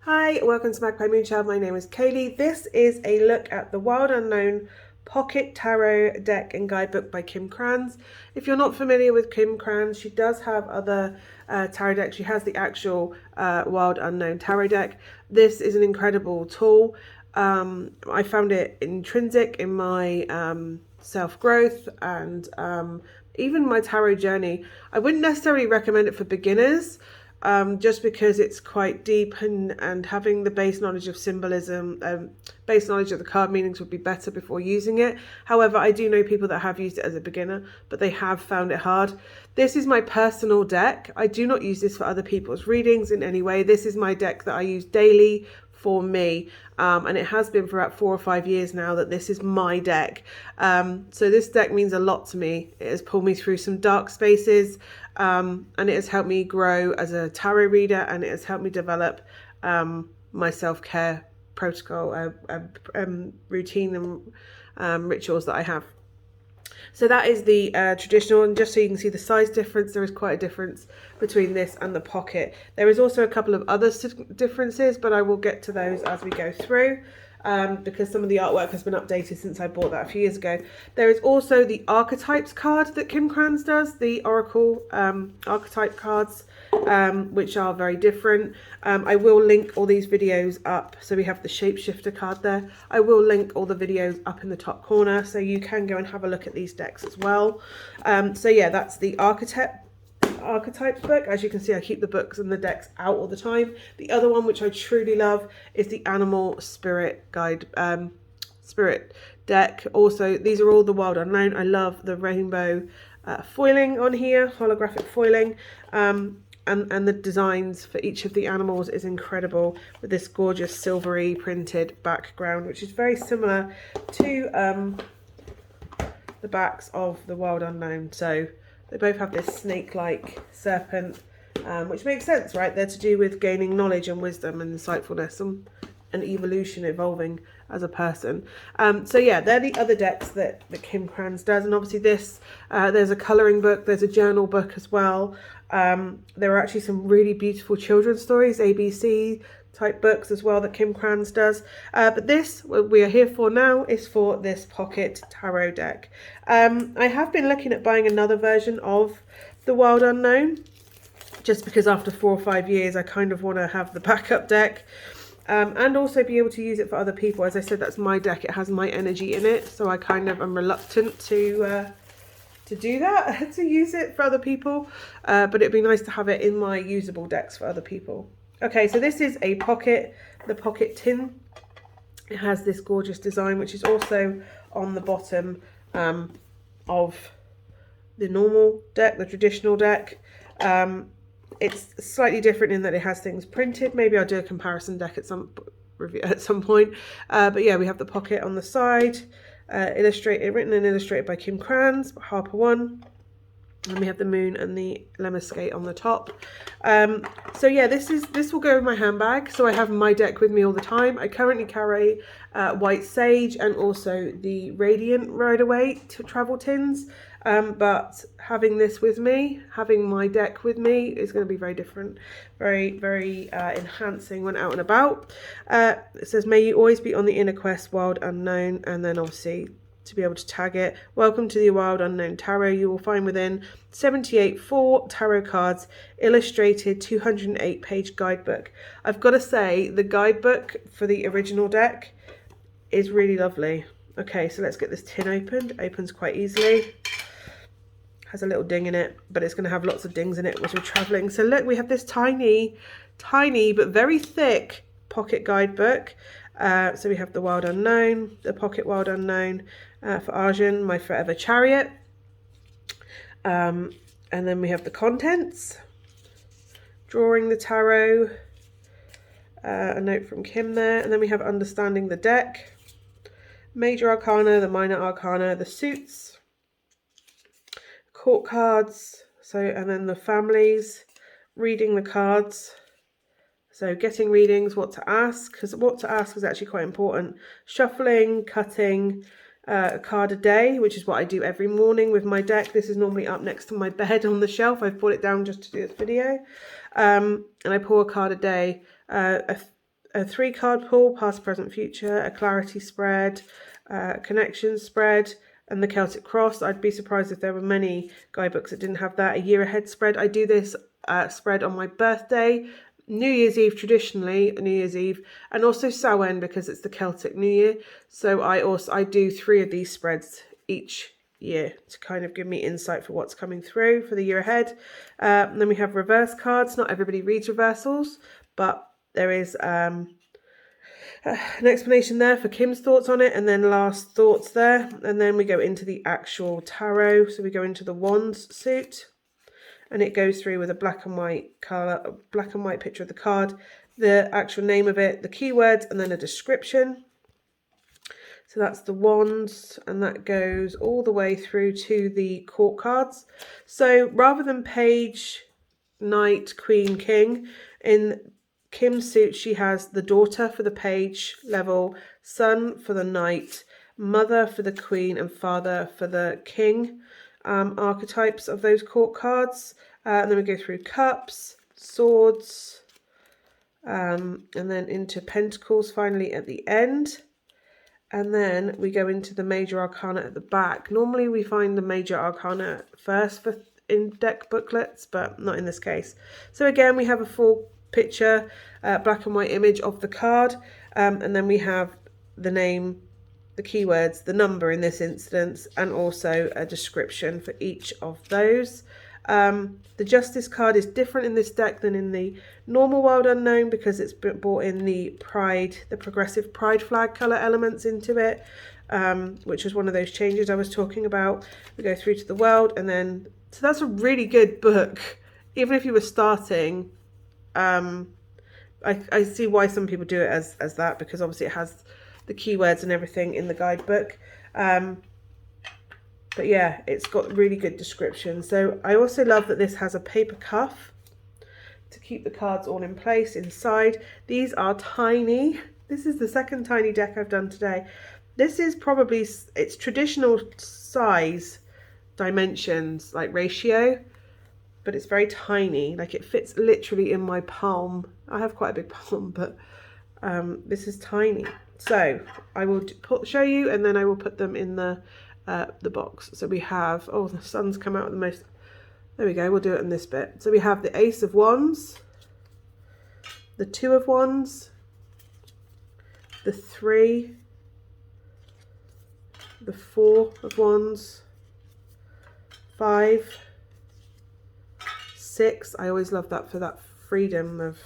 Hi, welcome to Magpie Moonchild. My name is Kayleigh. This is a look at the Wild Unknown Pocket Tarot Deck and Guidebook by Krans. If you're not familiar with Krans, she does have other tarot decks. She has the actual Wild Unknown Tarot deck. This is an incredible tool. I found it intrinsic in my self-growth and even my tarot journey. I wouldn't necessarily recommend it for beginners. Just because it's quite deep and having the base knowledge of symbolism, base knowledge of the card meanings would be better before using it. However, I do know people that have used it as a beginner, but they have found it hard. This is my personal deck. I do not use this for other people's readings in any way. This is my deck that I use daily for me, and it has been for about 4 or 5 years now that this is my deck. So this deck means a lot to me. It has pulled me through some dark spaces, and it has helped me grow as a tarot reader, and it has helped me develop my self-care protocol, routine and rituals that I have. So that is the traditional, and just so you can see the size difference, there is quite a difference between this and the pocket. There is also a couple of other differences, but I will get to those as we go through, because some of the artwork has been updated since I bought that a few years ago. There is also the archetypes card that Krans does, the Oracle archetype cards, which are very different. I will link all these videos up. So we have the shapeshifter card there. I will link all the videos up in the top corner, so you can go and have a look at these decks as well. So yeah, that's the archetypes book. As you can see, I keep the books and the decks out all the time. The other one, which I truly love, is the animal spirit spirit deck. Also, these are all the Wild Unknown. I love the rainbow foiling on here, holographic foiling. And the designs for each of the animals is incredible, with this gorgeous silvery printed background, which is very similar to the backs of the Wild Unknown. So they both have this snake-like serpent, which makes sense, right? They're to do with gaining knowledge and wisdom and insightfulness and evolution, evolving as a person. So yeah, they're the other decks that Krans does. And obviously this, there's a colouring book, there's a journal book as well. There are actually some really beautiful children's stories, ABC type books as well that Krans does. But this, what we are here for now, is for this pocket tarot deck. I have been looking at buying another version of the Wild Unknown, just because after 4 or 5 years, I kind of want to have the backup deck. And also be able to use it for other people. As I said, that's my deck. It has my energy in it. So I kind of am reluctant to do that, to use it for other people. But it'd be nice to have it in my usable decks for other people. Okay, so this is a pocket, the pocket tin. It has this gorgeous design, which is also on the bottom of the normal deck, the traditional deck. It's slightly different in that it has things printed. Maybe I'll do a comparison deck at some point. But yeah, we have the pocket on the side, written and illustrated by Krans, Harper 1. And we have the moon and the lemniscate on the top. So yeah, this will go in my handbag. So I have my deck with me all the time. I currently carry White Sage and also the Radiant Rider-Waite travel tins. But having this with me, having my deck with me, is going to be very different, very enhancing when out and about. It says, may you always be on the inner quest, Wild Unknown, and then obviously to be able to tag it. Welcome to the Wild Unknown Tarot. You will find within 78 4 tarot cards, illustrated 208-page guidebook. I've got to say, the guidebook for the original deck is really lovely. Okay, so let's get this tin opened. It opens quite easily. Has a little ding in it, but it's going to have lots of dings in it as we're traveling. So look, we have this tiny but very thick pocket guidebook. So we have the Wild Unknown, the pocket Wild Unknown for Arjun, my forever chariot. And then we have the contents, drawing the tarot, a note from Kim there. And then we have understanding the deck, major arcana, the minor arcana, the suits, court cards, and then the families, reading the cards, so getting readings, what to ask, because what to ask is actually quite important, shuffling, cutting, a card a day, which is what I do every morning with my deck. This is normally up next to my bed on the shelf. I've brought it down just to do this video, and I pull a card a day, a 3-card pool, past, present, future, a clarity spread, connection spread, and the Celtic Cross. I'd be surprised if there were many guidebooks that didn't have that. A year ahead spread. I do this spread on my birthday, New Year's Eve traditionally, New Year's Eve, and also Samhain because it's the Celtic New Year. So I do 3 of these spreads each year to kind of give me insight for what's coming through for the year ahead. And then we have reverse cards. Not everybody reads reversals, but there is an explanation there for Kim's thoughts on it, and then last thoughts there, and then we go into the actual tarot. So we go into the Wands suit, and it goes through with a black and white color, black and white picture of the card, the actual name of it, the keywords, and then a description. So that's the Wands, and that goes all the way through to the court cards. So rather than page, knight, queen, king, in Kim's suit, she has the daughter for the page level, son for the knight, mother for the queen, and father for the king archetypes of those court cards. And then we go through cups, swords, and then into pentacles finally at the end. And then we go into the major arcana at the back. Normally we find the major arcana first for in deck booklets, but not in this case. So again, we have a full picture, black and white image of the card, and then we have the name, the keywords, the number in this instance, and also a description for each of those. The Justice card is different in this deck than in the normal Wild Unknown because it's brought in the Pride, the progressive Pride flag colour elements into it, which was one of those changes I was talking about. We go through to the World, and then, so that's a really good book. Even if you were starting, I see why some people do it as that, because obviously it has the keywords and everything in the guidebook. But yeah, it's got really good description. So I also love that this has a paper cuff to keep the cards all in place inside. These are tiny. This is the second tiny deck I've done today. This is probably its traditional size, dimensions, like ratio, but it's very tiny. Like it fits literally in my palm. I have quite a big palm, but this is tiny. So I will show you, and then I will put them in the box. So we have, oh, the sun's come out the most, there we go, we'll do it in this bit. So we have the Ace of Wands, the 2 of Wands, the 3, the 4 of Wands, 5, 6, I always love that for that freedom of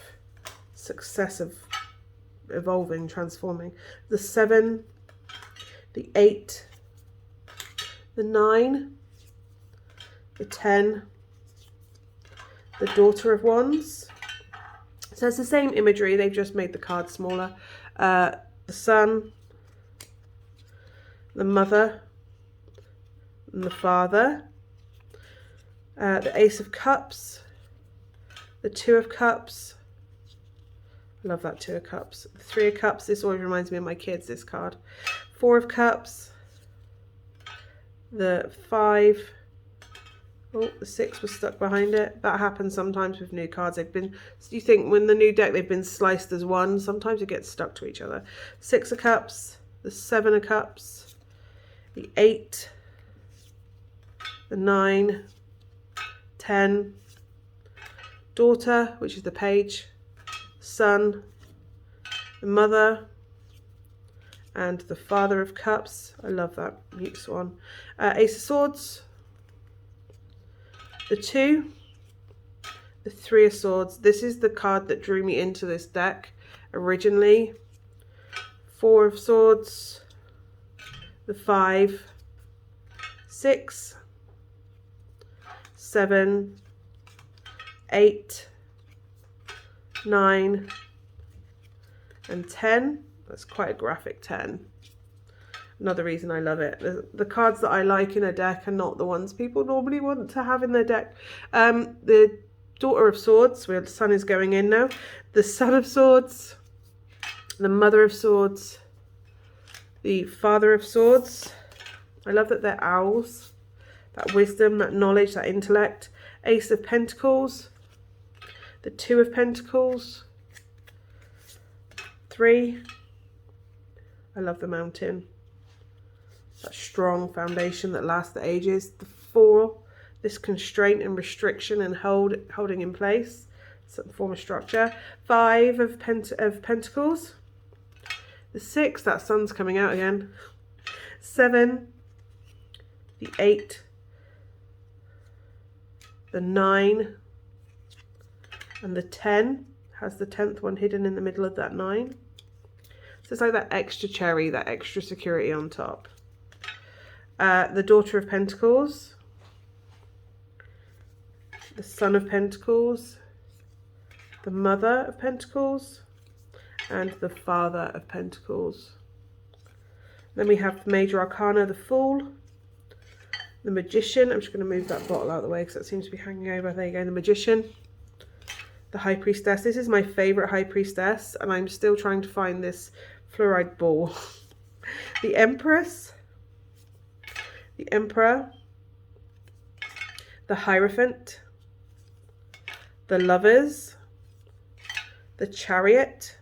success of evolving, transforming, the 7, the 8, the 9, the 10, the Daughter of Wands. So it's the same imagery, they've just made the card smaller. The Sun, the Mother, and the Father. The Ace of Cups, the 2 of Cups. I love that 2 of Cups. The 3 of Cups, this always reminds me of my kids, this card. 4 of Cups. The 5, oh, the 6 was stuck behind it. That happens sometimes with new cards. They've been, you think when the new deck they've been sliced as one, sometimes it gets stuck to each other. 6 of Cups, the 7 of Cups, the 8, the 9, 10, Daughter, which is the Page, Son, the Mother, and the Father of Cups. I love that mute swan. Ace of Swords, the 2, the 3 of Swords. This is the card that drew me into this deck originally. 4 of Swords, the 5, 6, 7, 8, 9, and 10. That's quite a graphic 10. Another reason I love it. The cards that I like in a deck are not the ones people normally want to have in their deck. The Daughter of Swords, where the sun is going in now. The Son of Swords. The Mother of Swords. The Father of Swords. I love that they're owls. That wisdom, that knowledge, that intellect. Ace of Pentacles. The 2 of Pentacles. 3. I love the Mountain. That strong foundation that lasts the ages. The 4, this constraint and restriction and holding in place, some form of structure. 5 of Pentacles. The 6, that sun's coming out again. 7, the 8, the 9, and the 10 has the 10th one hidden in the middle of that 9. So it's like that extra cherry, that extra security on top. The Daughter of Pentacles, the Son of Pentacles, the Mother of Pentacles, and the Father of Pentacles. Then we have the Major Arcana, the Fool, the Magician. I'm just going to move that bottle out of the way because that seems to be hanging over. There you go, the Magician. The High Priestess. This is my favourite High Priestess, and I'm still trying to find this fluoride ball. The Empress, the Emperor, the Hierophant, the Lovers, the Chariot,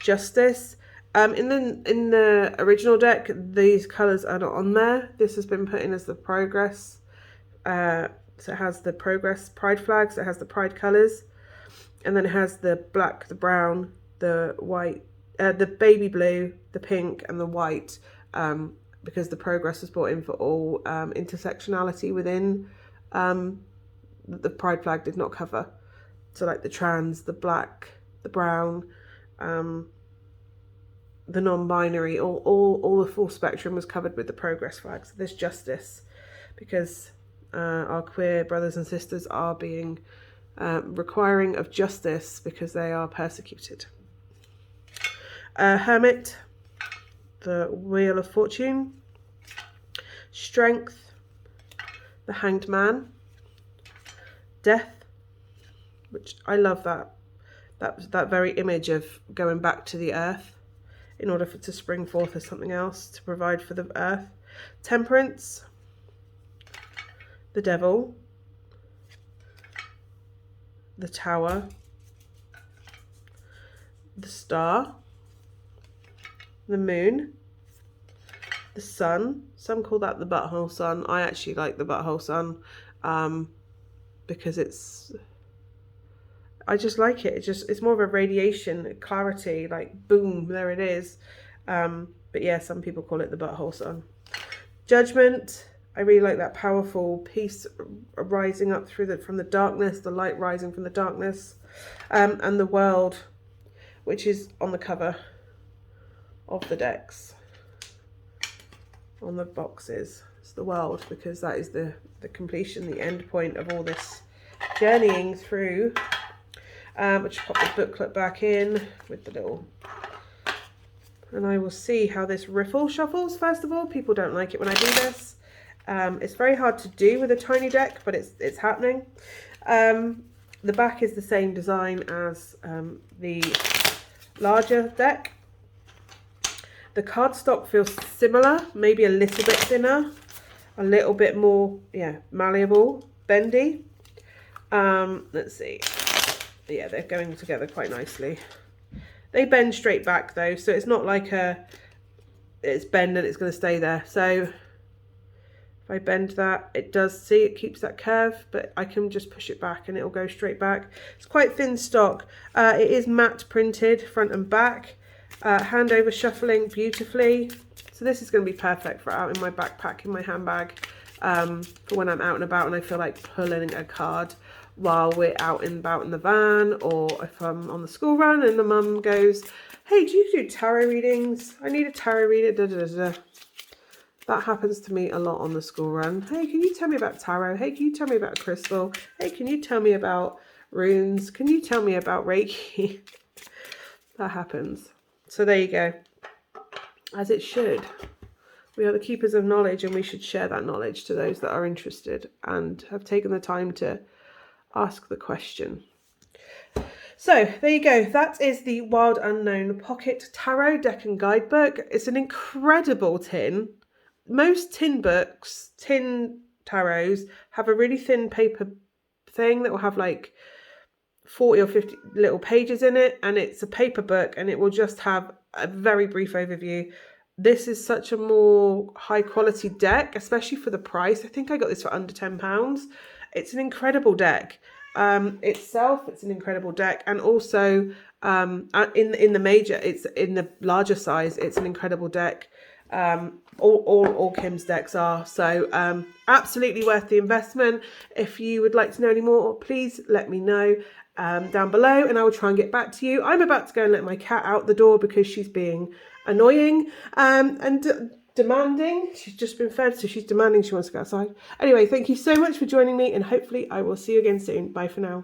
Justice. In the original deck, these colours are not on there. This has been put in as the Progress. So it has the Progress Pride flags. So it has the Pride colours, and then it has the black, the brown, the white, the baby blue, the pink, and the white. Because the Progress was brought in for all intersectionality within. The Pride flag did not cover. So like the trans, the black, the brown, the non-binary, all the full spectrum was covered with the Progress flag. So there's Justice, because our queer brothers and sisters are being requiring of justice because they are persecuted. Hermit, the Wheel of Fortune, Strength, the Hanged Man, Death, which I love that very image of going back to the earth in order to spring forth as something else to provide for the earth. Temperance, the Devil, the Tower, the Star, the Moon, the Sun. Some call that the Butthole Sun. I actually like the Butthole Sun because I just like it. It's more of a radiation, clarity, like boom, there it is. But yeah, some people call it the Butthole Sun. Judgment. I really like that powerful peace rising up from the darkness, the light rising from the darkness. And the World, which is on the cover of the decks, on the boxes. It's the World, because that is the completion, the end point of all this journeying through. Which pop the booklet back in with the little, and I will see how this riffle shuffles. First of all, people don't like it when I do this. It's very hard to do with a tiny deck, but it's happening. The back is the same design as the larger deck. The cardstock feels similar, maybe a little bit thinner, a little bit more, malleable, bendy. Let's see. Yeah, they're going together quite nicely. They bend straight back though, so it's not like it's bend and it's going to stay there. So if I bend that, it keeps that curve, but I can just push it back and it'll go straight back. It's quite thin stock. It is matte printed front and back. Hand over shuffling beautifully. So this is going to be perfect for out in my backpack, in my handbag, for when I'm out and about and I feel like pulling a card while we're out and about in the van, or if I'm on the school run and the mum goes, hey, do you do tarot readings? I need a tarot reader. Da, da, da, da. That happens to me a lot on the school run. Hey, can you tell me about tarot? Hey, can you tell me about crystal? Hey, can you tell me about runes? Can you tell me about Reiki? That happens. So there you go. As it should. We are the keepers of knowledge, and we should share that knowledge to those that are interested and have taken the time to ask the question. So there you go. That is the Wild Unknown Pocket Tarot Deck and Guidebook. It's an incredible tin. Most tin books, tin tarots, have a really thin paper thing that will have like 40 or 50 little pages in it, and it's a paper book, and it will just have a very brief overview. This is such a more high quality deck, especially for the price. I think I got this for under £10. It's an incredible deck. Itself, it's an incredible deck, and also in the major, it's in the larger size, it's an incredible deck. All Kim's decks are, so absolutely worth the investment. If you would like to know any more, please let me know down below, and I will try and get back to you. I'm about to go and let my cat out the door because she's being annoying and demanding. She's just been fed, so she's demanding she wants to go outside. Anyway, thank you so much for joining me, and hopefully I will see you again soon. Bye for now.